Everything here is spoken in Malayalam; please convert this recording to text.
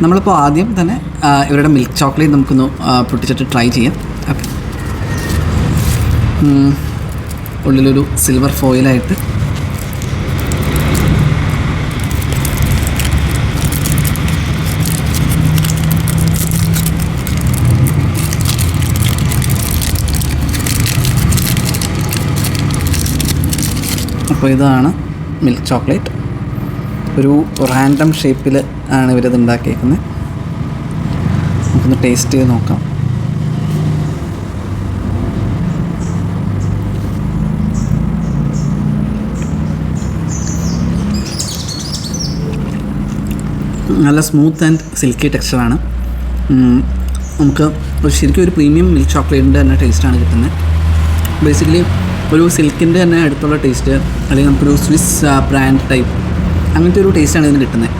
നമ്മളിപ്പോൾ ആദ്യം തന്നെ ഇവരുടെ മിൽക്ക് ചോക്ലേറ്റ് നമുക്കൊന്ന് പൊട്ടിച്ചിട്ട് ട്രൈ ചെയ്യാം. ഓക്കെ, ഉള്ളിലൊരു സിൽവർ ഫോയിലായിട്ട് അപ്പോൾ ഇതാണ് മിൽക്ക് ചോക്ലേറ്റ്. ഒരു റാൻഡം ഷേപ്പിൽ ആണ് ഇവരത് ഉണ്ടാക്കിയേക്കുന്നത്. നമുക്കൊന്ന് ടേസ്റ്റ് ചെയ്ത് നോക്കാം. നല്ല സ്മൂത്ത് ആൻഡ് സിൽക്കി ടെക്സ്ചറാണ്. നമുക്ക് ശരിക്കും ഒരു പ്രീമിയം മിൽക്ക് ചോക്ലേറ്റിൻ്റെ തന്നെ ടേസ്റ്റാണ് കിട്ടുന്നത്. ബേസിക്കലി ഒരു സിൽക്കിൻ്റെ തന്നെ അടുത്തുള്ള ടേസ്റ്റ്, അല്ലെങ്കിൽ നമുക്കൊരു സ്വിസ് ബ്രാൻഡ് ടൈപ്പ് അങ്ങനത്തെ ഒരു ടേസ്റ്റാണ് ഇതിന് കിട്ടുന്നത്.